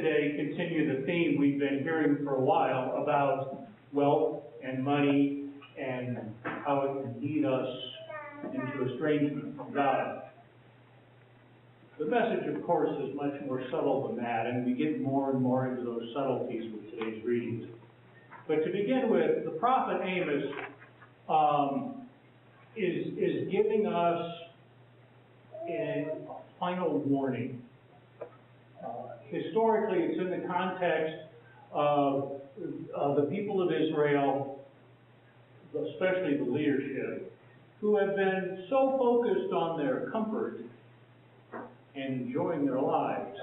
today continue the theme we've been hearing for a while about wealth and money and how it can lead us into estrangement from God. The message, of course, is much more subtle than that, and we get more and more into those subtleties with today's readings. But to begin with, the prophet Amos is giving us a final warning. Historically, it's in the context of the people of Israel, especially the leadership, who have been so focused on their comfort and enjoying their lives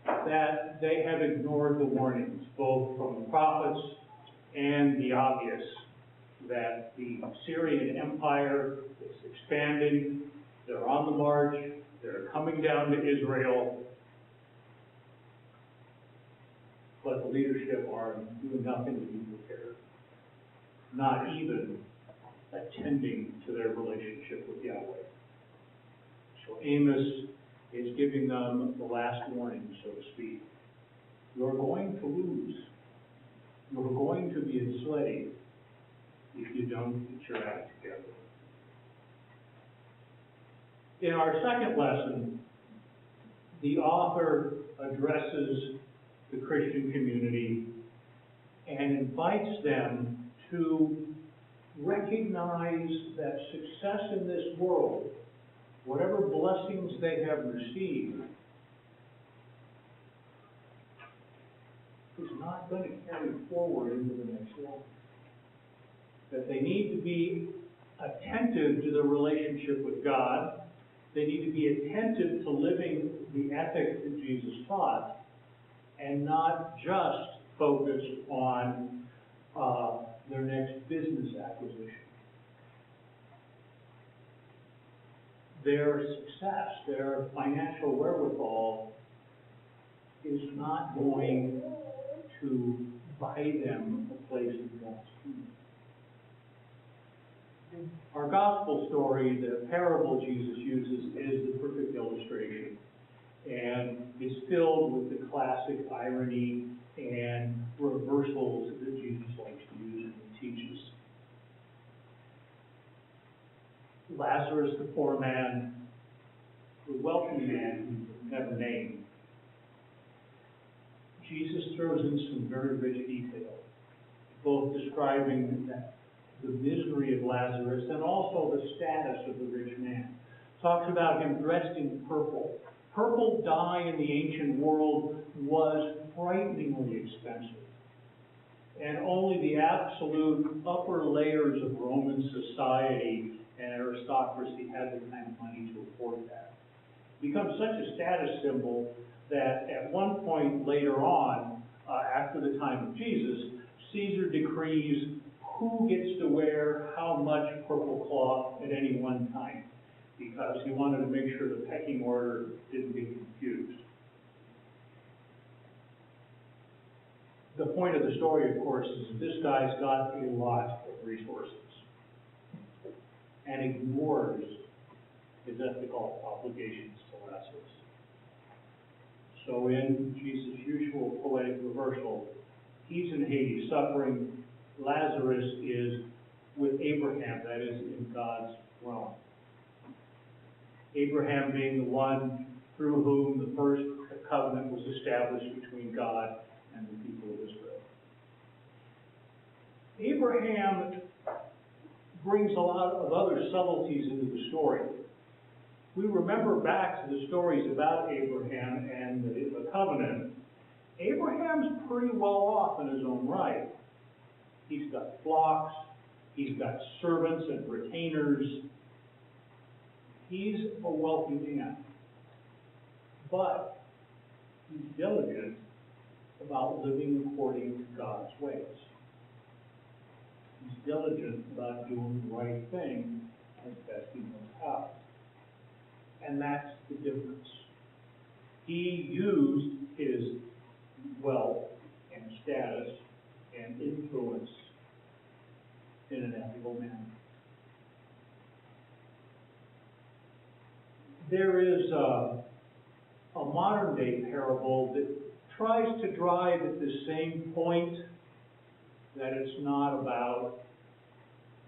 that they have ignored the warnings, both from the prophets and the obvious, that the Syrian Empire is expanding, they're on the march, they're coming down to Israel, but the leadership are doing nothing to be prepared, not even attending to their relationship with Yahweh. So Amos is giving them the last warning, so to speak. You're going to lose. You're going to be enslaved if you don't get your act together. In our second lesson, the author addresses the Christian community and invites them to recognize that success in this world, whatever blessings they have received, is not going to carry forward into the next life. That they need to be attentive to the relationship with God. They need to be attentive to living the ethic that Jesus taught, and not just focus on their next business acquisition. Their success, their financial wherewithal is not going to buy them a place in God's kingdom. Our gospel story, the parable Jesus uses, is the perfect illustration, and is filled with the classic irony and reversals that Jesus likes to use and teaches. Lazarus, the poor man, the wealthy man who's never named. Jesus throws in some very rich detail, both describing the misery of Lazarus and also the status of the rich man. Talks about him dressed in purple. Purple dye in the ancient world was frighteningly expensive. And only the absolute upper layers of Roman society and aristocracy had the kind of money to afford that. It becomes such a status symbol that at one point later on, after the time of Jesus, Caesar decrees who gets to wear how much purple cloth at any one time, because he wanted to make sure the pecking order didn't get confused. The point of the story, of course, is that this guy's got a lot of resources and ignores his ethical obligations to Lazarus. So in Jesus' usual poetic reversal, he's in Hades suffering. Lazarus is with Abraham, that is, in God's realm. Abraham being the one through whom the first covenant was established between God and the people of Israel. Abraham brings a lot of other subtleties into the story. We remember back to the stories about Abraham and the covenant. Abraham's pretty well off in his own right. He's got flocks, he's got servants and retainers. He's a wealthy man. But he's diligent about living according to God's ways. He's diligent about doing the right thing as best he knows how. And that's the difference. He used his wealth and status and influence in an ethical manner. There is a modern day parable that tries to drive at the same point, that it's not about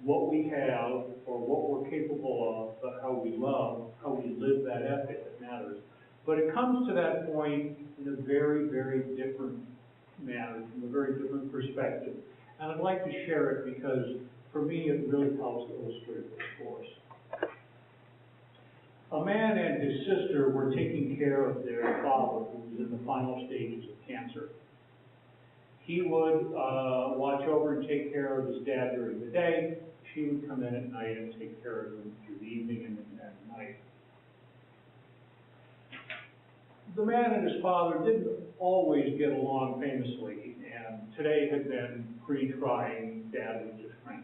what we have or what we're capable of, but how we love, how we live that ethic that matters. But it comes to that point in a very, very different manner, from a very different perspective. And I'd like to share it because, for me, it really helps illustrate this for us. A man and his sister were taking care of their father, who was in the final stages of cancer. He would watch over and take care of his dad during the day. She would come in at night and take care of him through the evening and at night. The man and his father didn't always get along famously, and today had been pretty trying. Dad was just cranky.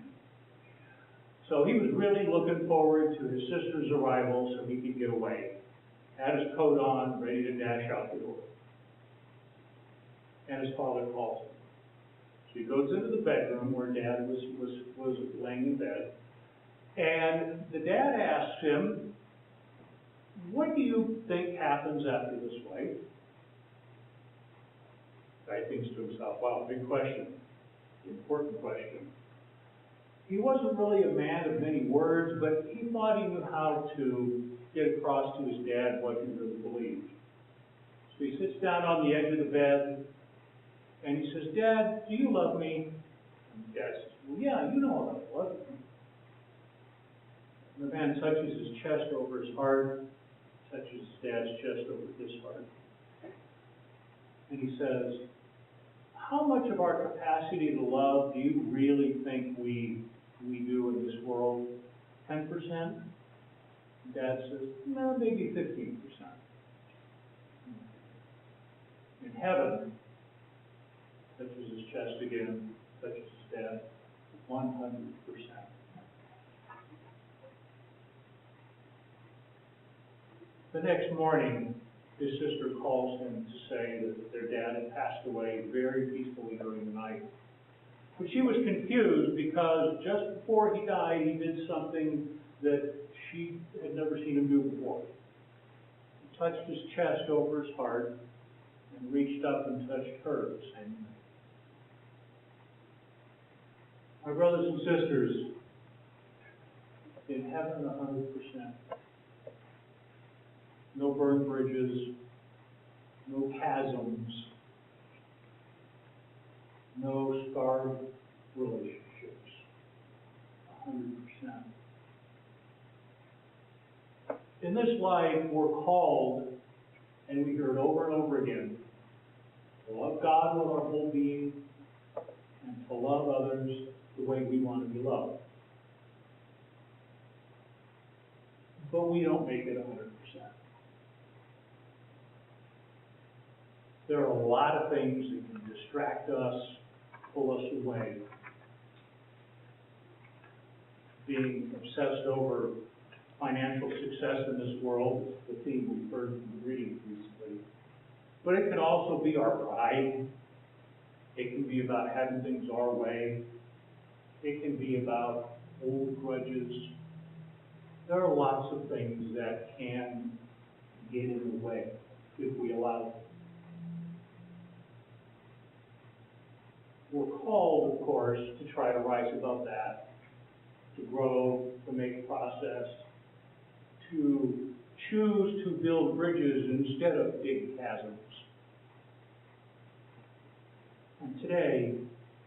So he was really looking forward to his sister's arrival so he could get away. Had his coat on, ready to dash out the door. And his father calls him. So he goes into the bedroom where Dad was laying in bed, and the dad asks him, "What do you think happens after this life?" The guy thinks to himself, wow, big question, important question. He wasn't really a man of many words, but he thought he knew how to get across to his dad what he really believed. So he sits down on the edge of the bed, and he says, "Dad, do you love me?" And Dad says, "Well, yeah, you know I love you." And the man touches his chest over his heart, touches his dad's chest over his heart. And he says, "How much of our capacity to love do you really think we do in this world? 10%? Dad says, no, maybe 15%. In heaven, touches his chest again, touches his dad, 100%. The next morning, his sister calls him to say that their dad had passed away very peacefully during the night. But she was confused because just before he died, he did something that she had never seen him do before. He touched his chest over his heart and reached up and touched her the same way. My brothers and sisters, in heaven, 100%. No burned bridges, no chasms, no scarred relationships. 100%. In this life, we're called, and we hear it over and over again, to love God with our whole being and to love others the way we want to be loved. But we don't make it 100%. There are a lot of things that can distract us, pull us away. Being obsessed over financial success in this world is the theme we've heard from the readings recently. But it can also be our pride. It can be about having things our way. It can be about old grudges. There are lots of things that can get in the way if we allow them. We're called, of course, to try to rise above that, to grow, to make process, to choose to build bridges instead of big chasms. And today,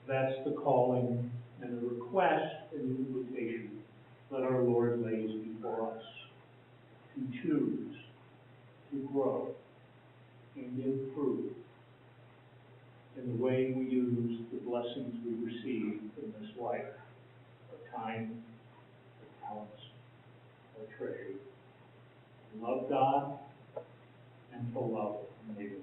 that's the calling and the request and the invitation that our Lord lays before us, to choose, to grow, and improve in the way we use the blessings we receive in this life, our time, our talents, our treasure. To love God and to love neighbor.